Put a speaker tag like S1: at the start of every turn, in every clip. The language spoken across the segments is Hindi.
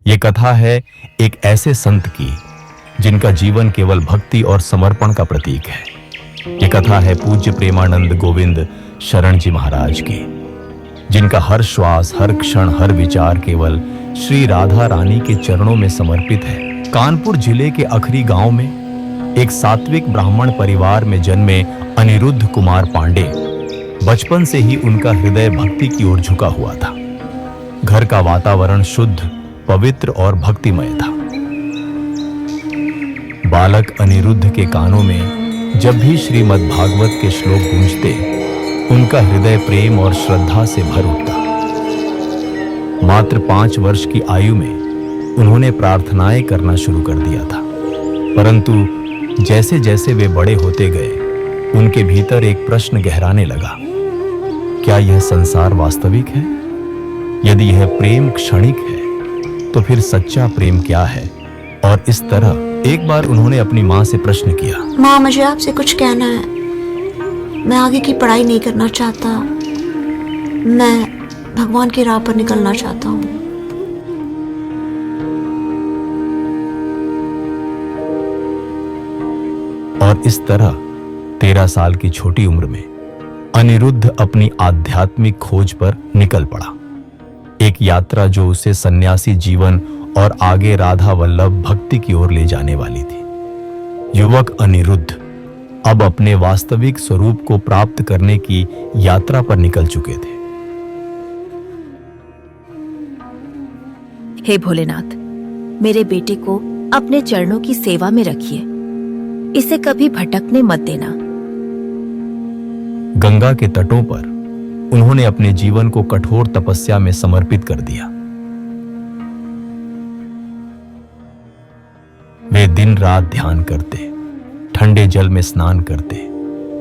S1: ये कथा है एक ऐसे संत की जिनका जीवन केवल भक्ति और समर्पण का प्रतीक है। ये कथा है पूज्य प्रेमानंद गोविंद शरण जी महाराज की, जिनका हर श्वास, हर क्षण, हर विचार केवल श्री राधा रानी के चरणों में समर्पित है। कानपुर जिले के अखरी गांव में एक सात्विक ब्राह्मण परिवार में जन्मे अनिरुद्ध कुमार पांडे बचपन से ही उनका हृदय भक्ति की ओर झुका हुआ था। घर का वातावरण शुद्ध, पवित्र और भक्तिमय था। बालक अनिरुद्ध के कानों में जब भी श्रीमद् भागवत के श्लोक गूंजते, उनका हृदय प्रेम और श्रद्धा से भर उठता। मात्र 5 वर्ष की आयु में उन्होंने प्रार्थनाएं करना शुरू कर दिया था, परंतु जैसे जैसे वे बड़े होते गए, उनके भीतर एक प्रश्न गहराने लगा। क्या यह संसार वास्तविक है? यदि यह प्रेम क्षणिक है, तो फिर सच्चा प्रेम क्या है? और इस तरह एक बार उन्होंने अपनी माँ से प्रश्न किया,
S2: माँ, मुझे आपसे कुछ कहना है। मैं आगे की पढ़ाई नहीं करना चाहता। मैं भगवान की राह पर निकलना चाहता हूँ।
S1: और इस तरह 13 साल की छोटी उम्र में अनिरुद्ध अपनी आध्यात्मिक खोज पर निकल पड़ा। एक यात्रा जो उसे सन्यासी जीवन और आगे राधा वल्लभ भक्ति की ओर ले जाने वाली थी। युवक अनिरुद्ध अब अपने वास्तविक स्वरूप को प्राप्त करने की यात्रा पर निकल चुके थे।
S3: हे भोलेनाथ, मेरे बेटे को अपने चरणों की सेवा में रखिए। इसे कभी भटकने मत देना।
S1: गंगा के तटों पर उन्होंने अपने जीवन को कठोर तपस्या में समर्पित कर दिया। वे दिन रात ध्यान करते, ठंडे जल में स्नान करते,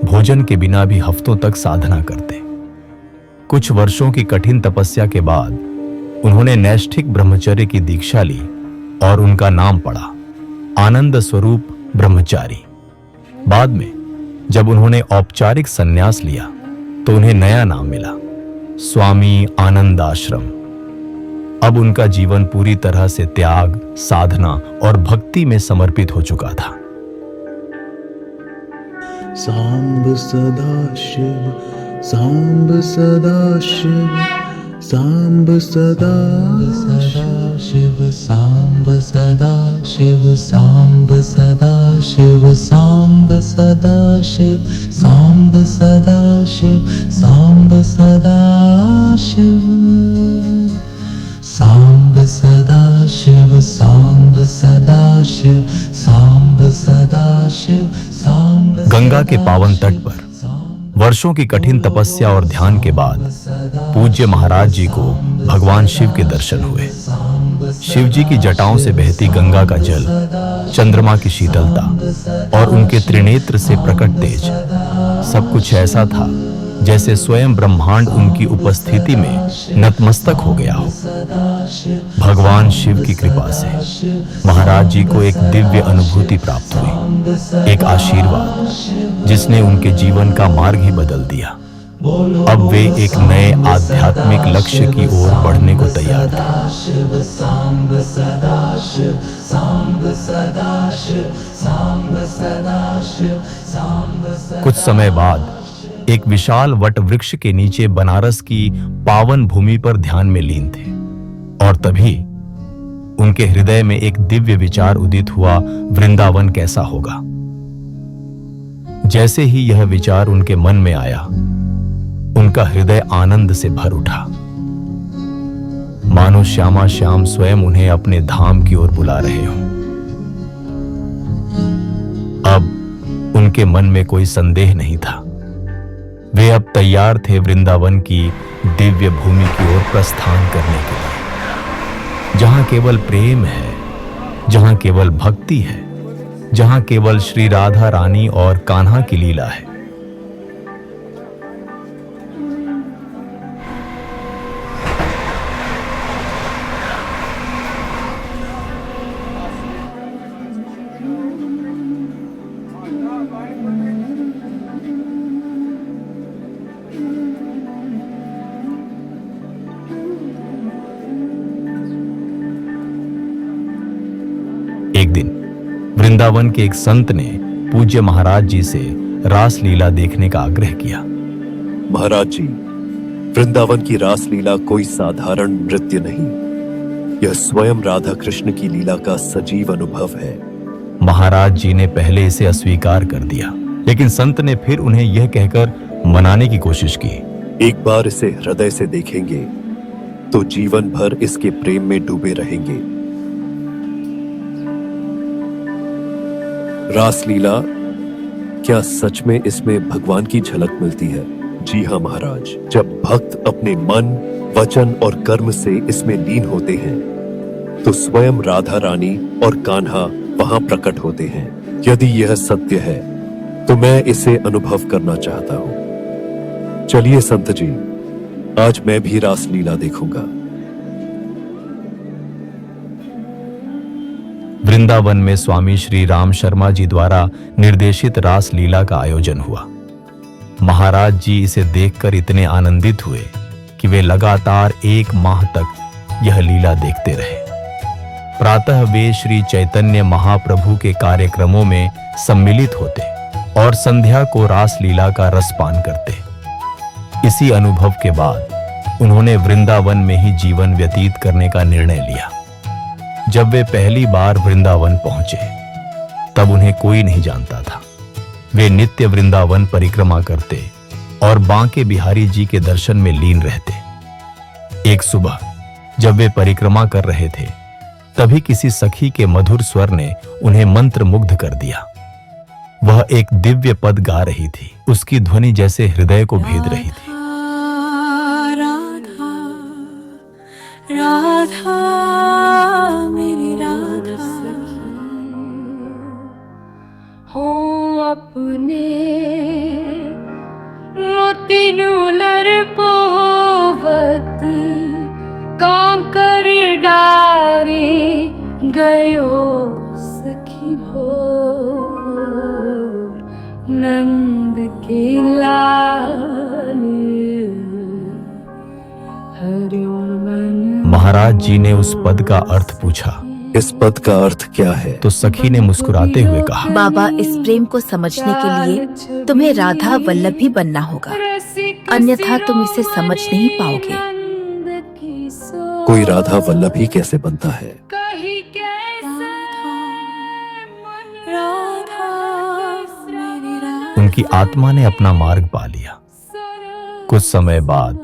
S1: भोजन के बिना भी हफ्तों तक साधना करते। कुछ वर्षों की कठिन तपस्या के बाद उन्होंने नैष्ठिक ब्रह्मचर्य की दीक्षा ली और उनका नाम पड़ा आनंद स्वरूप ब्रह्मचारी। बाद में जब उन्होंने औपचारिक संन्यास लिया तो उन्हें नया नाम मिला, स्वामी आनंद आश्रम। अब उनका जीवन पूरी तरह से त्याग, साधना और भक्ति में समर्पित हो चुका था।
S4: सांब सदा शिव, सांब सदा शिव, सांब सदा शिव, सांब सदा शिव, सांब सदा शिव, सांब सदा शिव, सांब सदा शिव, सांब सदा शिव, सांब सदा शिव, सांब सदा शिव, सांब सदा शिव, सांब।
S1: गंगा के पावन तट पर वर्षों की कठिन तपस्या और ध्यान के बाद पूज्य महाराज जी को भगवान शिव के दर्शन हुए। शिव जी की जटाओं से बहती गंगा का जल, चंद्रमा की शीतलता और उनके त्रिनेत्र से प्रकट तेज, सब कुछ ऐसा था जैसे स्वयं ब्रह्मांड उनकी उपस्थिति में नतमस्तक हो गया हो। भगवान शिव की कृपा से महाराज जी को एक दिव्य अनुभूति प्राप्त हुई, एक आशीर्वाद जिसने उनके जीवन का मार्ग ही बदल दिया। अब वे एक नए आध्यात्मिक लक्ष्य की ओर बढ़ने को तैयार थे। कुछ समय बाद एक विशाल वट वृक्ष के नीचे बनारस की पावन भूमि पर ध्यान में लीन थे, और तभी उनके हृदय में एक दिव्य विचार उदित हुआ, वृंदावन कैसा होगा। जैसे ही यह विचार उनके मन में आया, उनका हृदय आनंद से भर उठा, मानो श्यामा श्याम स्वयं उन्हें अपने धाम की ओर बुला रहे हों। अब उनके मन में कोई संदेह नहीं था। वे अब तैयार थे वृंदावन की दिव्य भूमि की ओर प्रस्थान करने के लिए, जहां केवल प्रेम है, जहां केवल भक्ति है, जहां केवल श्री राधा रानी और कान्हा की लीला है। एक दिन वृंदावन के एक संत ने पूज्य महाराज जी से रास लीला देखने का आग्रह किया।
S5: महाराज जी, वृंदावन की रास लीला कोई साधारण नृत्य नहीं, यह स्वयं राधा कृष्ण की लीला का सजीव अनुभव है।
S1: महाराज जी ने पहले इसे अस्वीकार कर दिया, लेकिन संत ने फिर उन्हें यह कहकर मनाने की कोशिश की।
S5: एक बार इसे हृदय से देखेंगे तो जीवन भर इसके प्रेम में डूबे रहेंगे। रासलीला, क्या सच में इसमें भगवान की झलक मिलती है? जी हाँ महाराज, जब भक्त अपने मन, वचन और कर्म से इसमें लीन होते हैं तो स्वयं राधा रानी और कान्हा वहां प्रकट होते हैं। यदि यह सत्य है तो मैं इसे अनुभव करना चाहता हूं। चलिए संत जी, आज मैं भी रासलीला देखूंगा।
S1: वृंदावन में स्वामी श्री राम शर्मा जी द्वारा निर्देशित रास लीला का आयोजन हुआ। महाराज जी इसे देखकर इतने आनंदित हुए कि वे लगातार 1 माह तक यह लीला देखते रहे। प्रातः वे श्री चैतन्य महाप्रभु के कार्यक्रमों में सम्मिलित होते और संध्या को रास लीला का रसपान करते। इसी अनुभव के बाद उन्होंने वृंदावन में ही जीवन व्यतीत करने का निर्णय लिया। जब वे पहली बार वृंदावन पहुंचे तब उन्हें कोई नहीं जानता था। वे नित्य वृंदावन परिक्रमा करते और बांके बिहारी जी के दर्शन में लीन रहते। एक सुबह जब वे परिक्रमा कर रहे थे तभी किसी सखी के मधुर स्वर ने उन्हें मंत्रमुग्ध कर दिया। वह एक दिव्य पद गा रही थी। उसकी ध्वनि जैसे हृदय को भेद रही थी।
S2: राधा राधा मेरी राधा
S6: हो अपने मोतीनू लरपोवत कांकर डारे गयो सखी हो नंद के लाल हरिओ मन।
S1: महाराज जी ने उस पद का अर्थ पूछा।
S5: इस पद का अर्थ क्या है?
S1: तो सखी ने मुस्कुराते हुए कहा,
S3: बाबा, इस प्रेम को समझने के लिए तुम्हें राधा वल्लभ ही बनना होगा, अन्यथा तुम इसे समझ नहीं पाओगे।
S5: कोई राधा वल्लभ ही कैसे बनता है?
S1: उनकी आत्मा ने अपना मार्ग पा लिया। कुछ समय बाद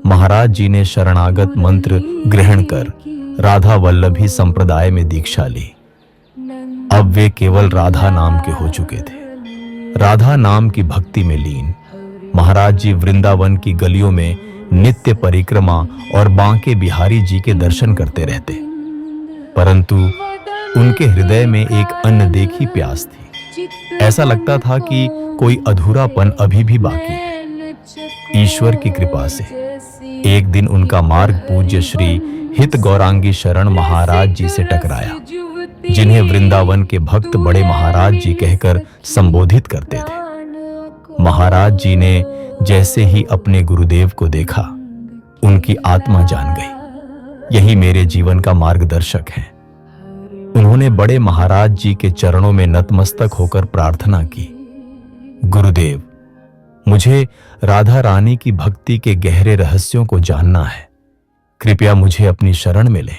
S1: महाराज जी ने शरणागत मंत्र ग्रहण कर राधा वल्लभी संप्रदाय में दीक्षा ली। अब वे केवल राधा नाम के हो चुके थे। राधा नाम की भक्ति में लीन महाराज जी वृंदावन की गलियों में नित्य परिक्रमा और बांके बिहारी जी के दर्शन करते रहते, परंतु उनके हृदय में एक अनदेखी प्यास थी। ऐसा लगता था कि कोई अधूरापन अभी भी बाकी है। ईश्वर की कृपा से एक दिन उनका मार्ग पूज्य श्री हित गौरांगी शरण महाराज जी से टकराया, जिन्हें वृंदावन के भक्त बड़े महाराज जी कहकर संबोधित करते थे। महाराज जी ने जैसे ही अपने गुरुदेव को देखा, उनकी आत्मा जान गई, यही मेरे जीवन का मार्गदर्शक है। उन्होंने बड़े महाराज जी के चरणों में नतमस्तक होकर प्रार्थना की, गुरुदेव, मुझे राधा रानी की भक्ति के गहरे रहस्यों को जानना है, कृपया मुझे अपनी शरण में लें।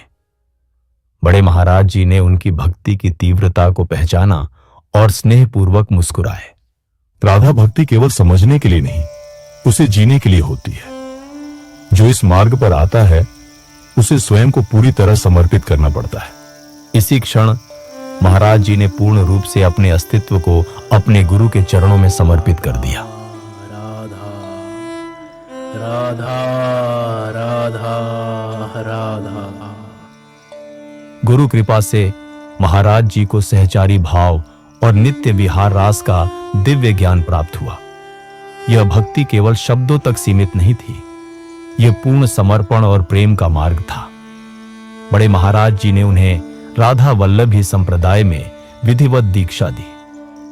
S1: बड़े महाराज जी ने उनकी भक्ति की तीव्रता को पहचाना और स्नेहपूर्वक मुस्कुराए।
S7: राधा भक्ति केवल समझने के लिए नहीं, उसे जीने के लिए होती है। जो इस मार्ग पर आता है उसे स्वयं को पूरी तरह समर्पित करना पड़ता है।
S1: इसी क्षण महाराज जी ने पूर्ण रूप से अपने अस्तित्व को अपने गुरु के चरणों में समर्पित कर दिया।
S4: राधा राधा राधा।
S1: गुरु कृपा से महाराज जी को सहचारी भाव और नित्य विहार रास का दिव्य ज्ञान प्राप्त हुआ। यह भक्ति केवल शब्दों तक सीमित नहीं थी, यह पूर्ण समर्पण और प्रेम का मार्ग था। बड़े महाराज जी ने उन्हें राधा वल्लभी संप्रदाय में विधिवत दीक्षा दी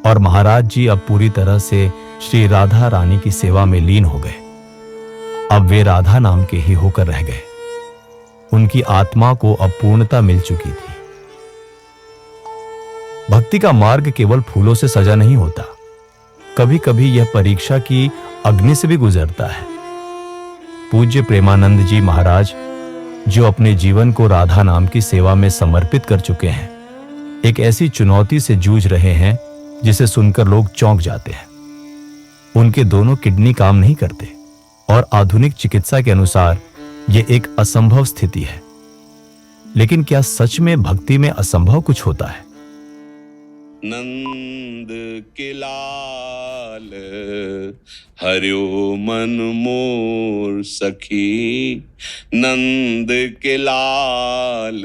S1: और महाराज जी अब पूरी तरह से श्री राधा रानी की सेवा में लीन हो गए। अब वे राधा नाम के ही होकर रह गए। उनकी आत्मा को अब पूर्णता मिल चुकी थी। भक्ति का मार्ग केवल फूलों से सजा नहीं होता, कभी कभी यह परीक्षा की अग्नि से भी गुजरता है। पूज्य प्रेमानंद जी महाराज, जो अपने जीवन को राधा नाम की सेवा में समर्पित कर चुके हैं, एक ऐसी चुनौती से जूझ रहे हैं जिसे सुनकर लोग चौंक जाते हैं। उनके दोनों किडनी काम नहीं करते और आधुनिक चिकित्सा के अनुसार यह एक असंभव स्थिति है। लेकिन क्या सच में भक्ति में असंभव कुछ होता है?
S8: नंद के लाल हरियो मन मोर सखी, नंद के लाल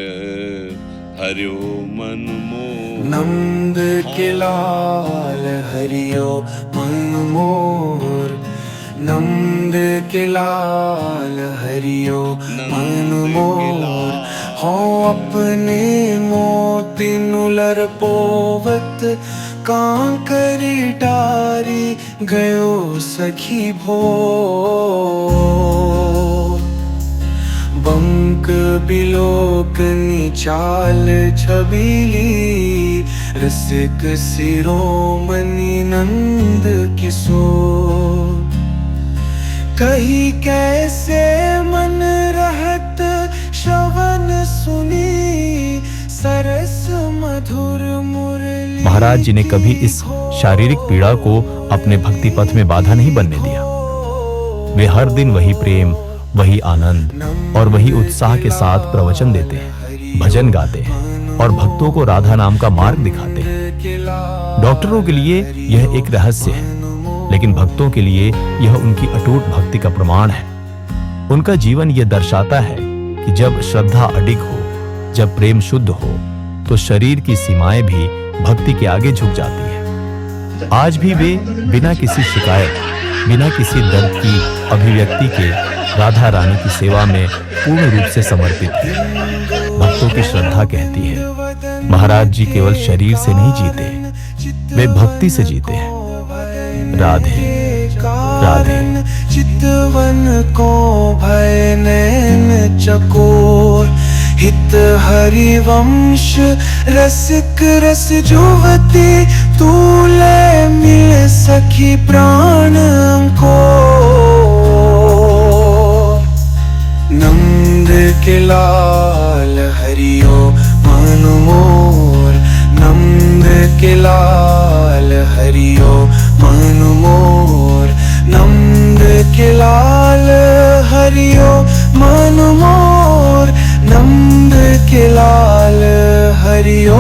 S8: हरियो मन मोर।
S9: नंद के लाल हरियो मन मोर, नंद के लाल हरियो मन मोर। हो अपने मोती नुलर पोवत, कांकरी डारी गयो सखी भोर। बंक बिलोकनी चाल छबीली, रसिक शिरोमणि नंद किशोर। कही कैसे मन रहत श्रवण सुनी, सरस मधुर मुरली।
S1: महाराज जी ने कभी इस शारीरिक पीड़ा को अपने भक्ति पथ में बाधा नहीं बनने दिया। वे हर दिन वही प्रेम, वही आनंद और वही उत्साह के साथ प्रवचन देते हैं, भजन गाते हैं और भक्तों को राधा नाम का मार्ग दिखाते हैं। डॉक्टरों के लिए यह एक रहस्य है, लेकिन भक्तों के लिए यह उनकी अटूट भक्ति का प्रमाण है। उनका जीवन यह दर्शाता है कि जब श्रद्धा अडिग हो, जब प्रेम शुद्ध हो, तो शरीर की सीमाएं भी भक्ति के आगे झुक जाती है। आज भी वे बिना किसी शिकायत, बिना किसी दर्द की अभिव्यक्ति के राधा रानी की सेवा में पूर्ण रूप से समर्पित हैं। भक्तों की श्रद्धा कहती है, महाराज जी केवल शरीर से नहीं जीते, वे भक्ति से जीते हैं। राधे राधे।
S9: चितवन को भय नैन चकोर, हित हरिवंश रसिक रस जुवती, तूले मिल सखी प्राण को। नंद के लाल हरियो मन मोर, नंद के लाल हरियो मन मोर, नंद के लाल हरियो मन मोर, नंद के लाल हरियो